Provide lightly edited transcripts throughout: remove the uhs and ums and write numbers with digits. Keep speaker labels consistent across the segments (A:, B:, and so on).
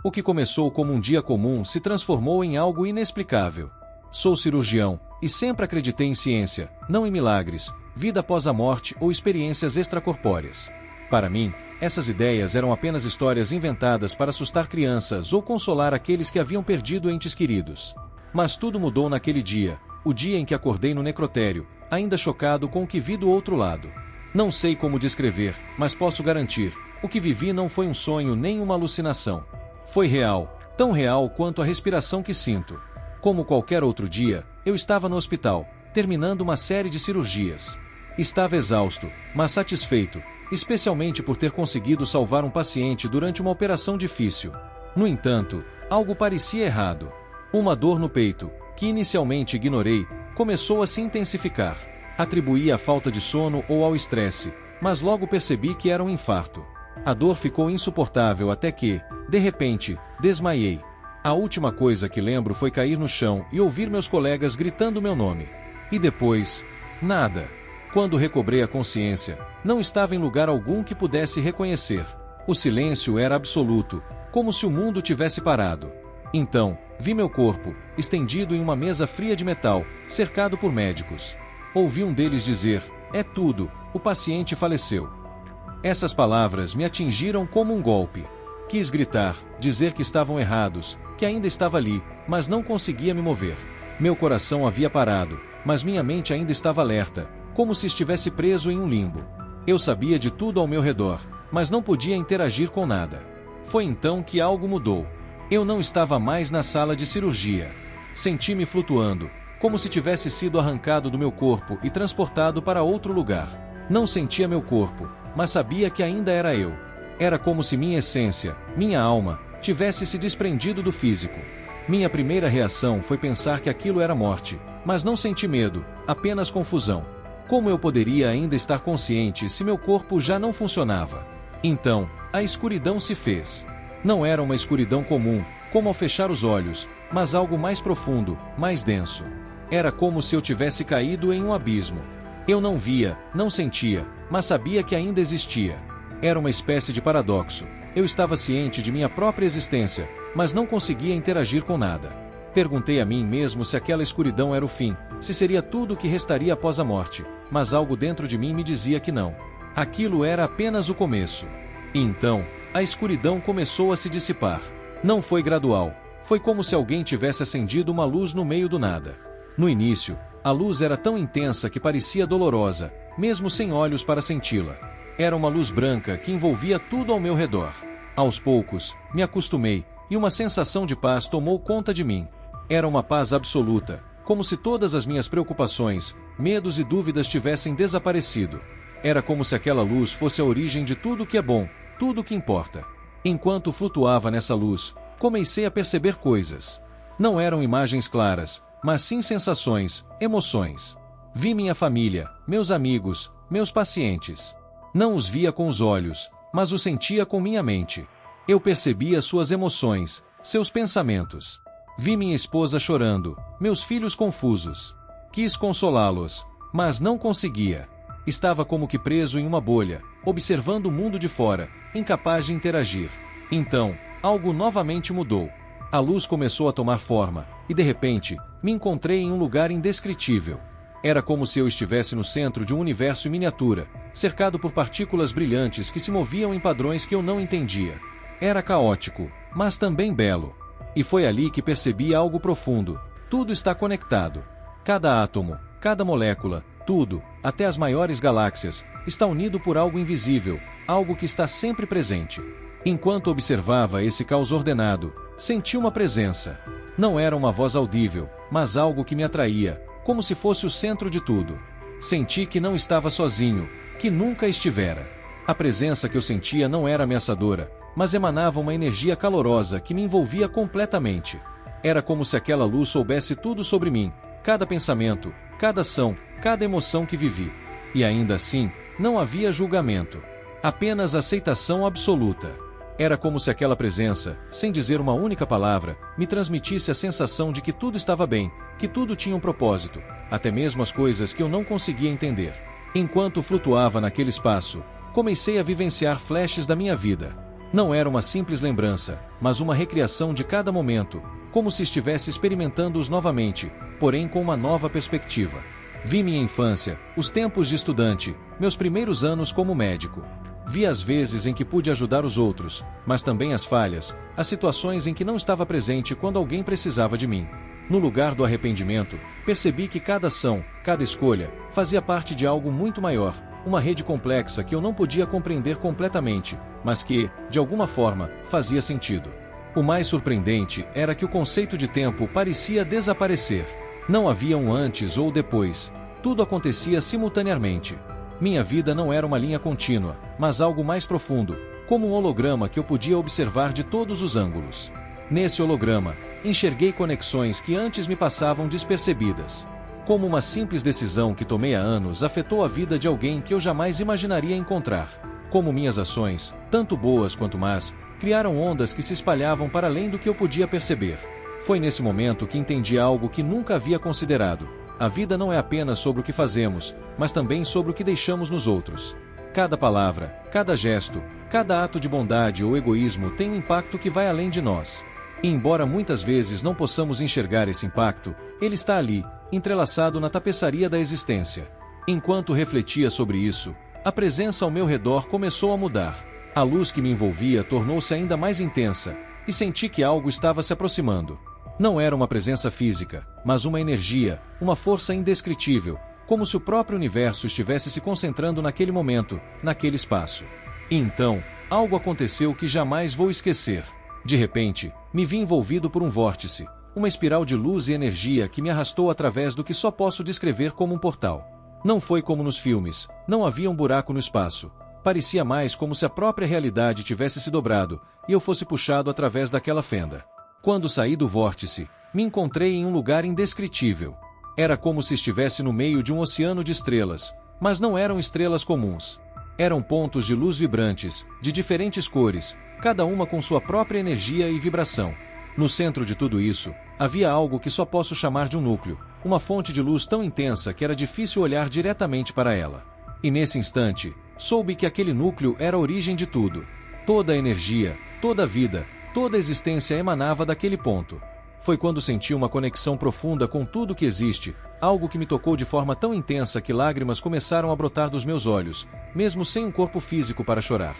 A: O que começou como um dia comum se transformou em algo inexplicável. Sou cirurgião, e sempre acreditei em ciência, não em milagres, vida após a morte ou experiências extracorpóreas. Para mim, essas ideias eram apenas histórias inventadas para assustar crianças ou consolar aqueles que haviam perdido entes queridos. Mas tudo mudou naquele dia, o dia em que acordei no necrotério, ainda chocado com o que vi do outro lado. Não sei como descrever, mas posso garantir, o que vivi não foi um sonho nem uma alucinação. Foi real, tão real quanto a respiração que sinto. Como qualquer outro dia, eu estava no hospital, terminando uma série de cirurgias. Estava exausto, mas satisfeito, especialmente por ter conseguido salvar um paciente durante uma operação difícil. No entanto, algo parecia errado. Uma dor no peito, que inicialmente ignorei, começou a se intensificar. Atribuí à falta de sono ou ao estresse, mas logo percebi que era um infarto. A dor ficou insuportável até que, de repente, desmaiei. A última coisa que lembro foi cair no chão e ouvir meus colegas gritando meu nome. E depois, nada. Quando recobrei a consciência, não estava em lugar algum que pudesse reconhecer. O silêncio era absoluto, como se o mundo tivesse parado. Então, vi meu corpo, estendido em uma mesa fria de metal, cercado por médicos. Ouvi um deles dizer: "É tudo, o paciente faleceu." Essas palavras me atingiram como um golpe. Quis gritar, dizer que estavam errados, que ainda estava ali, mas não conseguia me mover. Meu coração havia parado, mas minha mente ainda estava alerta, como se estivesse preso em um limbo. Eu sabia de tudo ao meu redor, mas não podia interagir com nada. Foi então que algo mudou. Eu não estava mais na sala de cirurgia. Senti-me flutuando, como se tivesse sido arrancado do meu corpo e transportado para outro lugar. Não sentia meu corpo, mas sabia que ainda era eu. Era como se minha essência, minha alma, tivesse se desprendido do físico. Minha primeira reação foi pensar que aquilo era morte, mas não senti medo, apenas confusão. Como eu poderia ainda estar consciente se meu corpo já não funcionava? Então, a escuridão se fez. Não era uma escuridão comum, como ao fechar os olhos, mas algo mais profundo, mais denso. Era como se eu tivesse caído em um abismo. Eu não via, não sentia, mas sabia que ainda existia. Era uma espécie de paradoxo. Eu estava ciente de minha própria existência, mas não conseguia interagir com nada. Perguntei a mim mesmo se aquela escuridão era o fim, se seria tudo o que restaria após a morte, mas algo dentro de mim me dizia que não. Aquilo era apenas o começo. E então, a escuridão começou a se dissipar. Não foi gradual, foi como se alguém tivesse acendido uma luz no meio do nada. No início, a luz era tão intensa que parecia dolorosa, mesmo sem olhos para senti-la. Era uma luz branca que envolvia tudo ao meu redor. Aos poucos, me acostumei, e uma sensação de paz tomou conta de mim. Era uma paz absoluta, como se todas as minhas preocupações, medos e dúvidas tivessem desaparecido. Era como se aquela luz fosse a origem de tudo que é bom, tudo que importa. Enquanto flutuava nessa luz, comecei a perceber coisas. Não eram imagens claras, mas sim sensações, emoções. Vi minha família, meus amigos, meus pacientes. Não os via com os olhos, mas os sentia com minha mente. Eu percebia suas emoções, seus pensamentos. Vi minha esposa chorando, meus filhos confusos. Quis consolá-los, mas não conseguia. Estava como que preso em uma bolha, observando o mundo de fora, incapaz de interagir. Então, algo novamente mudou. A luz começou a tomar forma, e de repente, me encontrei em um lugar indescritível. Era como se eu estivesse no centro de um universo em miniatura, cercado por partículas brilhantes que se moviam em padrões que eu não entendia. Era caótico, mas também belo. E foi ali que percebi algo profundo. Tudo está conectado. Cada átomo, cada molécula, tudo, até as maiores galáxias, está unido por algo invisível, algo que está sempre presente. Enquanto observava esse caos ordenado, senti uma presença. Não era uma voz audível, mas algo que me atraía, como se fosse o centro de tudo. Senti que não estava sozinho, que nunca estivera. A presença que eu sentia não era ameaçadora, mas emanava uma energia calorosa que me envolvia completamente. Era como se aquela luz soubesse tudo sobre mim, cada pensamento, cada ação, cada emoção que vivi. E ainda assim, não havia julgamento. Apenas aceitação absoluta. Era como se aquela presença, sem dizer uma única palavra, me transmitisse a sensação de que tudo estava bem, que tudo tinha um propósito, até mesmo as coisas que eu não conseguia entender. Enquanto flutuava naquele espaço, comecei a vivenciar flashes da minha vida. Não era uma simples lembrança, mas uma recriação de cada momento, como se estivesse experimentando-os novamente, porém com uma nova perspectiva. Vi minha infância, os tempos de estudante, meus primeiros anos como médico. Vi as vezes em que pude ajudar os outros, mas também as falhas, as situações em que não estava presente quando alguém precisava de mim. No lugar do arrependimento, percebi que cada ação, cada escolha, fazia parte de algo muito maior, uma rede complexa que eu não podia compreender completamente, mas que, de alguma forma, fazia sentido. O mais surpreendente era que o conceito de tempo parecia desaparecer. Não havia um antes ou depois, tudo acontecia simultaneamente. Minha vida não era uma linha contínua, mas algo mais profundo, como um holograma que eu podia observar de todos os ângulos. Nesse holograma, enxerguei conexões que antes me passavam despercebidas. Como uma simples decisão que tomei há anos afetou a vida de alguém que eu jamais imaginaria encontrar. Como minhas ações, tanto boas quanto más, criaram ondas que se espalhavam para além do que eu podia perceber. Foi nesse momento que entendi algo que nunca havia considerado. A vida não é apenas sobre o que fazemos, mas também sobre o que deixamos nos outros. Cada palavra, cada gesto, cada ato de bondade ou egoísmo tem um impacto que vai além de nós. E embora muitas vezes não possamos enxergar esse impacto, ele está ali, entrelaçado na tapeçaria da existência. Enquanto refletia sobre isso, a presença ao meu redor começou a mudar. A luz que me envolvia tornou-se ainda mais intensa, e senti que algo estava se aproximando. Não era uma presença física, mas uma energia, uma força indescritível, como se o próprio universo estivesse se concentrando naquele momento, naquele espaço. E então, algo aconteceu que jamais vou esquecer. De repente, me vi envolvido por um vórtice, uma espiral de luz e energia que me arrastou através do que só posso descrever como um portal. Não foi como nos filmes, não havia um buraco no espaço. Parecia mais como se a própria realidade tivesse se dobrado, e eu fosse puxado através daquela fenda. Quando saí do vórtice, me encontrei em um lugar indescritível. Era como se estivesse no meio de um oceano de estrelas, mas não eram estrelas comuns. Eram pontos de luz vibrantes, de diferentes cores, cada uma com sua própria energia e vibração. No centro de tudo isso, havia algo que só posso chamar de um núcleo, uma fonte de luz tão intensa que era difícil olhar diretamente para ela. E nesse instante, soube que aquele núcleo era a origem de tudo. Toda a energia, toda a vida, toda a existência emanava daquele ponto. Foi quando senti uma conexão profunda com tudo que existe, algo que me tocou de forma tão intensa que lágrimas começaram a brotar dos meus olhos, mesmo sem um corpo físico para chorar.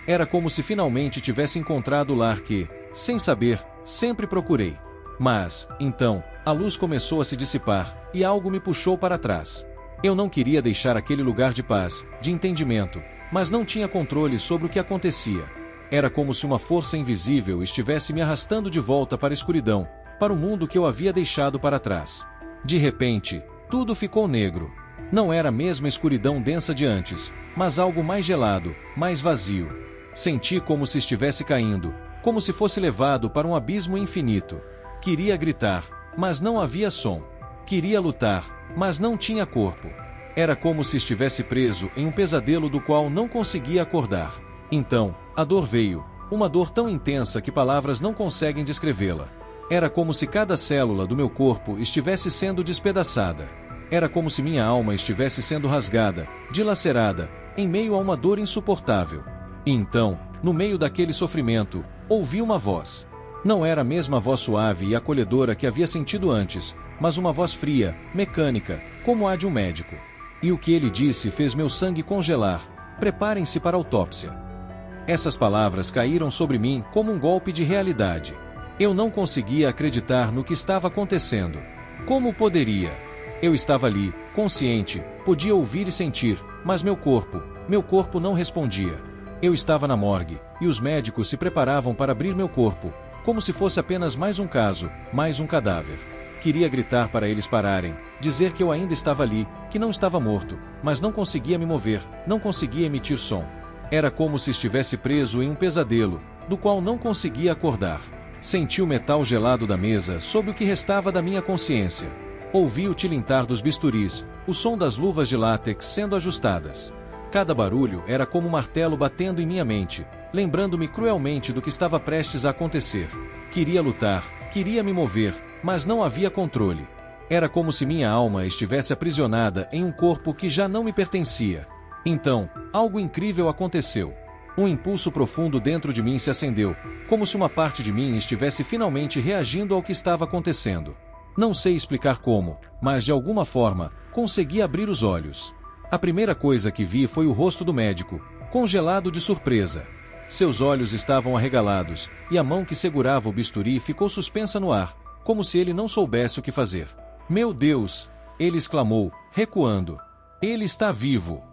A: Era como se finalmente tivesse encontrado o lar que, sem saber, sempre procurei. Mas, então, a luz começou a se dissipar, e algo me puxou para trás. Eu não queria deixar aquele lugar de paz, de entendimento, mas não tinha controle sobre o que acontecia. Era como se uma força invisível estivesse me arrastando de volta para a escuridão, para o mundo que eu havia deixado para trás. De repente, tudo ficou negro. Não era a mesma escuridão densa de antes, mas algo mais gelado, mais vazio. Senti como se estivesse caindo, como se fosse levado para um abismo infinito. Queria gritar, mas não havia som. Queria lutar, mas não tinha corpo. Era como se estivesse preso em um pesadelo do qual não conseguia acordar. Então, a dor veio, uma dor tão intensa que palavras não conseguem descrevê-la. Era como se cada célula do meu corpo estivesse sendo despedaçada. Era como se minha alma estivesse sendo rasgada, dilacerada, em meio a uma dor insuportável. E então, no meio daquele sofrimento, ouvi uma voz. Não era a mesma voz suave e acolhedora que havia sentido antes, mas uma voz fria, mecânica, como a de um médico. E o que ele disse fez meu sangue congelar. Preparem-se para a autópsia. Essas palavras caíram sobre mim como um golpe de realidade. Eu não conseguia acreditar no que estava acontecendo. Como poderia? Eu estava ali, consciente, podia ouvir e sentir, mas meu corpo não respondia. Eu estava na morgue, e os médicos se preparavam para abrir meu corpo, como se fosse apenas mais um caso, mais um cadáver. Queria gritar para eles pararem, dizer que eu ainda estava ali, que não estava morto, mas não conseguia me mover, não conseguia emitir som. Era como se estivesse preso em um pesadelo, do qual não conseguia acordar. Senti o metal gelado da mesa sob o que restava da minha consciência. Ouvi o tilintar dos bisturis, o som das luvas de látex sendo ajustadas. Cada barulho era como um martelo batendo em minha mente, lembrando-me cruelmente do que estava prestes a acontecer. Queria lutar, queria me mover, mas não havia controle. Era como se minha alma estivesse aprisionada em um corpo que já não me pertencia. Então, algo incrível aconteceu. Um impulso profundo dentro de mim se acendeu, como se uma parte de mim estivesse finalmente reagindo ao que estava acontecendo. Não sei explicar como, mas de alguma forma, consegui abrir os olhos. A primeira coisa que vi foi o rosto do médico, congelado de surpresa. Seus olhos estavam arregalados, e a mão que segurava o bisturi ficou suspensa no ar, como se ele não soubesse o que fazer. Meu Deus! Ele exclamou, recuando. Ele está vivo!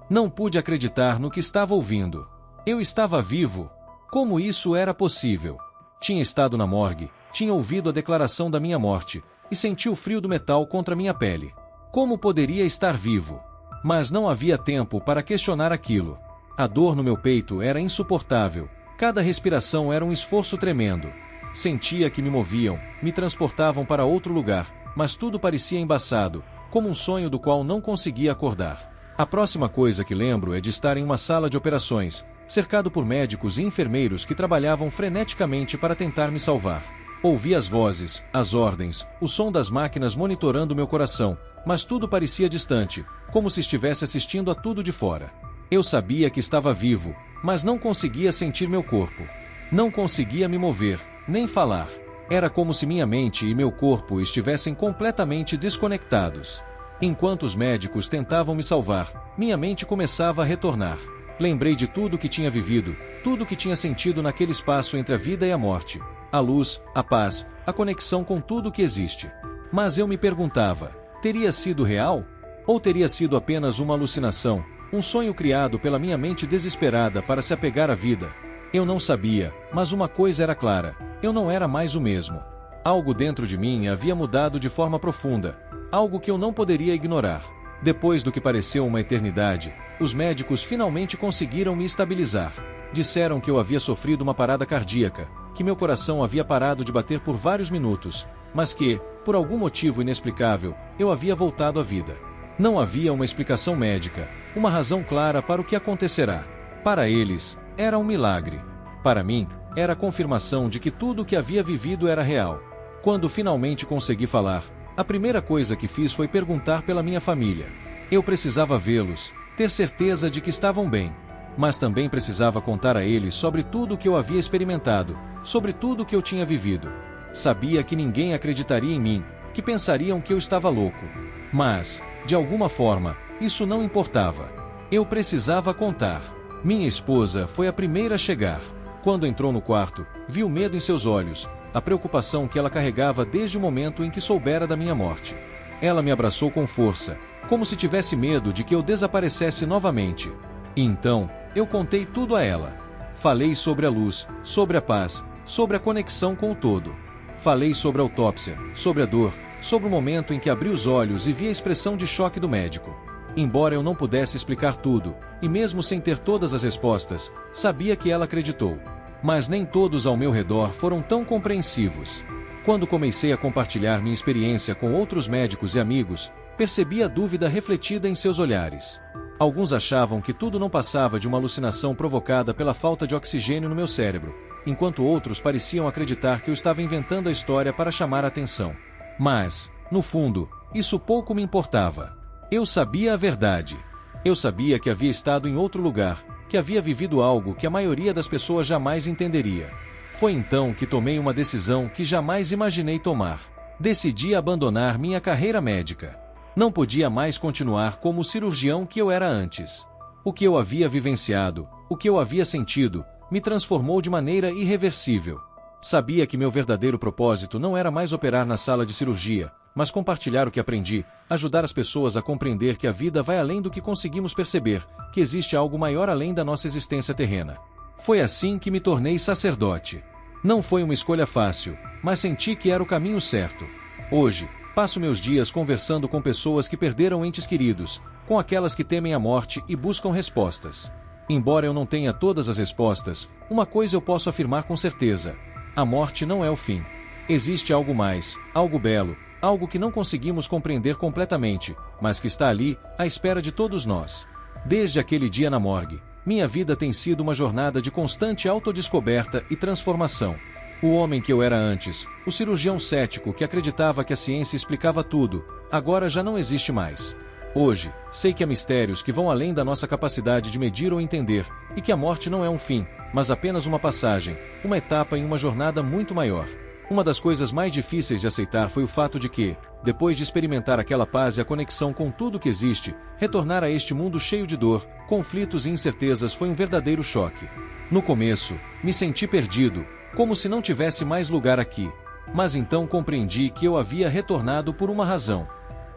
A: Não pude acreditar no que estava ouvindo. Eu estava vivo! Como isso era possível? Tinha estado na morgue, tinha ouvido a declaração da minha morte, e senti o frio do metal contra minha pele. Como poderia estar vivo? Mas não havia tempo para questionar aquilo. A dor no meu peito era insuportável, cada respiração era um esforço tremendo. Sentia que me moviam, me transportavam para outro lugar, mas tudo parecia embaçado, como um sonho do qual não conseguia acordar. A próxima coisa que lembro é de estar em uma sala de operações, cercado por médicos e enfermeiros que trabalhavam freneticamente para tentar me salvar. Ouvi as vozes, as ordens, o som das máquinas monitorando meu coração, mas tudo parecia distante, como se estivesse assistindo a tudo de fora. Eu sabia que estava vivo, mas não conseguia sentir meu corpo. Não conseguia me mover, nem falar. Era como se minha mente e meu corpo estivessem completamente desconectados. Enquanto os médicos tentavam me salvar, minha mente começava a retornar. Lembrei de tudo que tinha vivido, tudo que tinha sentido naquele espaço entre a vida e a morte. A luz, a paz, a conexão com tudo que existe. Mas eu me perguntava, teria sido real? Ou teria sido apenas uma alucinação, um sonho criado pela minha mente desesperada para se apegar à vida? Eu não sabia, mas uma coisa era clara, eu não era mais o mesmo. Algo dentro de mim havia mudado de forma profunda, algo que eu não poderia ignorar. Depois do que pareceu uma eternidade, os médicos finalmente conseguiram me estabilizar. Disseram que eu havia sofrido uma parada cardíaca, que meu coração havia parado de bater por vários minutos, mas que, por algum motivo inexplicável, eu havia voltado à vida. Não havia uma explicação médica, uma razão clara para o que acontecerá. Para eles, era um milagre. Para mim, era a confirmação de que tudo o que havia vivido era real. Quando finalmente consegui falar, a primeira coisa que fiz foi perguntar pela minha família. Eu precisava vê-los, ter certeza de que estavam bem. Mas também precisava contar a eles sobre tudo o que eu havia experimentado, sobre tudo o que eu tinha vivido. Sabia que ninguém acreditaria em mim, que pensariam que eu estava louco. Mas, de alguma forma, isso não importava. Eu precisava contar. Minha esposa foi a primeira a chegar. Quando entrou no quarto, vi o medo em seus olhos, a preocupação que ela carregava desde o momento em que soubera da minha morte. Ela me abraçou com força, como se tivesse medo de que eu desaparecesse novamente. E então, eu contei tudo a ela. Falei sobre a luz, sobre a paz, sobre a conexão com o todo. Falei sobre a autópsia, sobre a dor, sobre o momento em que abri os olhos e vi a expressão de choque do médico. Embora eu não pudesse explicar tudo, e mesmo sem ter todas as respostas, sabia que ela acreditou. Mas nem todos ao meu redor foram tão compreensivos. Quando comecei a compartilhar minha experiência com outros médicos e amigos, percebi a dúvida refletida em seus olhares. Alguns achavam que tudo não passava de uma alucinação provocada pela falta de oxigênio no meu cérebro, enquanto outros pareciam acreditar que eu estava inventando a história para chamar a atenção. Mas, no fundo, isso pouco me importava. Eu sabia a verdade. Eu sabia que havia estado em outro lugar, que havia vivido algo que a maioria das pessoas jamais entenderia. Foi então que tomei uma decisão que jamais imaginei tomar. Decidi abandonar minha carreira médica. Não podia mais continuar como o cirurgião que eu era antes. O que eu havia vivenciado, o que eu havia sentido, me transformou de maneira irreversível. Sabia que meu verdadeiro propósito não era mais operar na sala de cirurgia, mas compartilhar o que aprendi, ajudar as pessoas a compreender que a vida vai além do que conseguimos perceber, que existe algo maior além da nossa existência terrena. Foi assim que me tornei sacerdote. Não foi uma escolha fácil, mas senti que era o caminho certo. Hoje, passo meus dias conversando com pessoas que perderam entes queridos, com aquelas que temem a morte e buscam respostas. Embora eu não tenha todas as respostas, uma coisa eu posso afirmar com certeza: a morte não é o fim. Existe algo mais, algo belo, algo que não conseguimos compreender completamente, mas que está ali, à espera de todos nós. Desde aquele dia na morgue, minha vida tem sido uma jornada de constante autodescoberta e transformação. O homem que eu era antes, o cirurgião cético que acreditava que a ciência explicava tudo, agora já não existe mais. Hoje, sei que há mistérios que vão além da nossa capacidade de medir ou entender, e que a morte não é um fim, mas apenas uma passagem, uma etapa em uma jornada muito maior. Uma das coisas mais difíceis de aceitar foi o fato de que, depois de experimentar aquela paz e a conexão com tudo que existe, retornar a este mundo cheio de dor, conflitos e incertezas foi um verdadeiro choque. No começo, me senti perdido, como se não tivesse mais lugar aqui. Mas então compreendi que eu havia retornado por uma razão.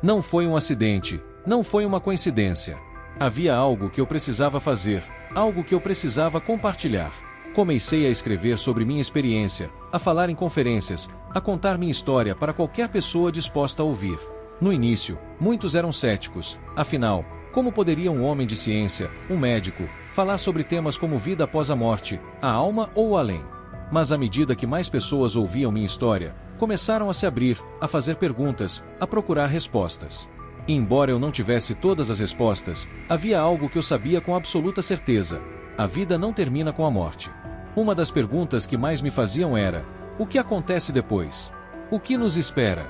A: Não foi um acidente, não foi uma coincidência. Havia algo que eu precisava fazer, algo que eu precisava compartilhar. Comecei a escrever sobre minha experiência, a falar em conferências, a contar minha história para qualquer pessoa disposta a ouvir. No início, muitos eram céticos, afinal, como poderia um homem de ciência, um médico, falar sobre temas como vida após a morte, a alma ou o além? Mas à medida que mais pessoas ouviam minha história, começaram a se abrir, a fazer perguntas, a procurar respostas. E embora eu não tivesse todas as respostas, havia algo que eu sabia com absoluta certeza: a vida não termina com a morte. Uma das perguntas que mais me faziam era: o que acontece depois? O que nos espera?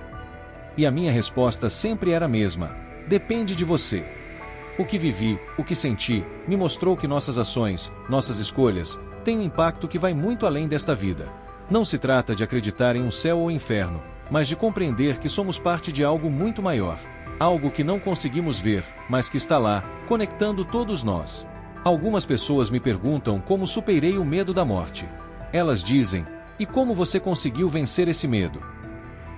A: E a minha resposta sempre era a mesma: depende de você. O que vivi, o que senti, me mostrou que nossas ações, nossas escolhas, têm um impacto que vai muito além desta vida. Não se trata de acreditar em um céu ou inferno, mas de compreender que somos parte de algo muito maior. Algo que não conseguimos ver, mas que está lá, conectando todos nós. Algumas pessoas me perguntam como superei o medo da morte. Elas dizem: e como você conseguiu vencer esse medo?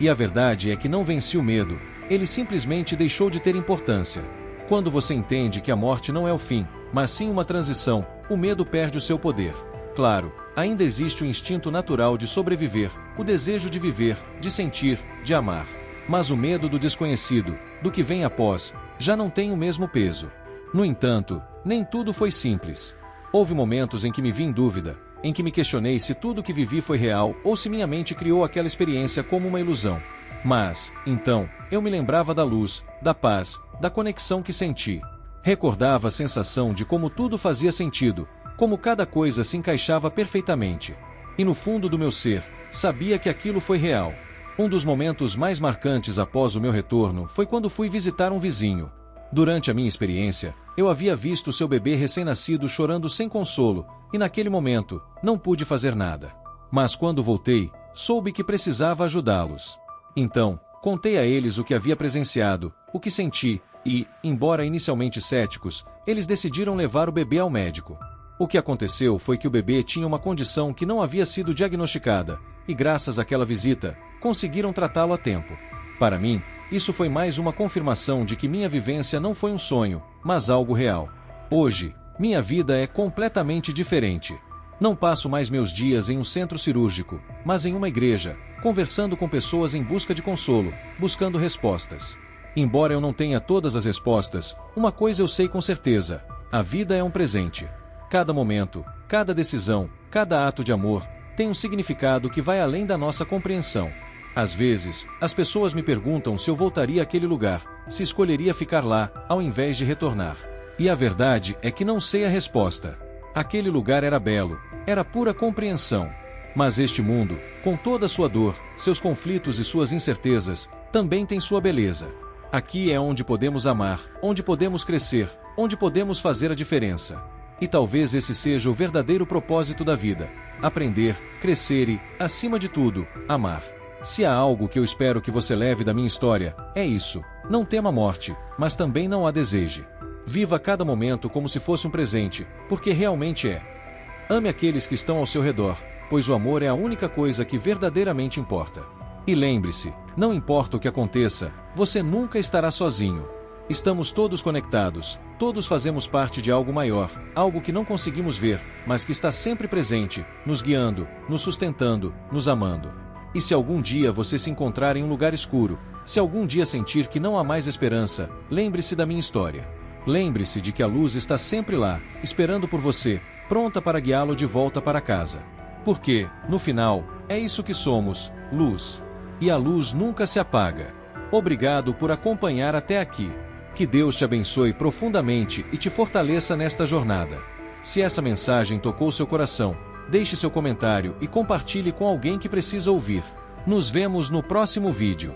A: E a verdade é que não venci o medo, ele simplesmente deixou de ter importância. Quando você entende que a morte não é o fim, mas sim uma transição, o medo perde o seu poder. Claro, ainda existe o instinto natural de sobreviver, o desejo de viver, de sentir, de amar. Mas o medo do desconhecido, do que vem após, já não tem o mesmo peso. No entanto, nem tudo foi simples. Houve momentos em que me vi em dúvida, em que me questionei se tudo o que vivi foi real ou se minha mente criou aquela experiência como uma ilusão. Mas, então, eu me lembrava da luz, da paz, da conexão que senti. Recordava a sensação de como tudo fazia sentido, como cada coisa se encaixava perfeitamente. E no fundo do meu ser, sabia que aquilo foi real. Um dos momentos mais marcantes após o meu retorno foi quando fui visitar um vizinho. Durante a minha experiência, eu havia visto seu bebê recém-nascido chorando sem consolo, e naquele momento, não pude fazer nada. Mas quando voltei, soube que precisava ajudá-los. Então, contei a eles o que havia presenciado, o que senti, e, embora inicialmente céticos, eles decidiram levar o bebê ao médico. O que aconteceu foi que o bebê tinha uma condição que não havia sido diagnosticada, e graças àquela visita, conseguiram tratá-lo a tempo. Para mim, isso foi mais uma confirmação de que minha vivência não foi um sonho, mas algo real. Hoje, minha vida é completamente diferente. Não passo mais meus dias em um centro cirúrgico, mas em uma igreja, conversando com pessoas em busca de consolo, buscando respostas. Embora eu não tenha todas as respostas, uma coisa eu sei com certeza: a vida é um presente. Cada momento, cada decisão, cada ato de amor, tem um significado que vai além da nossa compreensão. Às vezes, as pessoas me perguntam se eu voltaria àquele lugar, se escolheria ficar lá, ao invés de retornar. E a verdade é que não sei a resposta. Aquele lugar era belo, era pura compreensão. Mas este mundo, com toda a sua dor, seus conflitos e suas incertezas, também tem sua beleza. Aqui é onde podemos amar, onde podemos crescer, onde podemos fazer a diferença. E talvez esse seja o verdadeiro propósito da vida: aprender, crescer e, acima de tudo, amar. Se há algo que eu espero que você leve da minha história, é isso: não tema a morte, mas também não a deseje. Viva cada momento como se fosse um presente, porque realmente é. Ame aqueles que estão ao seu redor, pois o amor é a única coisa que verdadeiramente importa. E lembre-se, não importa o que aconteça, você nunca estará sozinho. Estamos todos conectados, todos fazemos parte de algo maior, algo que não conseguimos ver, mas que está sempre presente, nos guiando, nos sustentando, nos amando. E se algum dia você se encontrar em um lugar escuro, se algum dia sentir que não há mais esperança, lembre-se da minha história. Lembre-se de que a luz está sempre lá, esperando por você, pronta para guiá-lo de volta para casa. Porque, no final, é isso que somos: luz. E a luz nunca se apaga. Obrigado por acompanhar até aqui. Que Deus te abençoe profundamente e te fortaleça nesta jornada. Se essa mensagem tocou seu coração, deixe seu comentário e compartilhe com alguém que precisa ouvir. Nos vemos no próximo vídeo.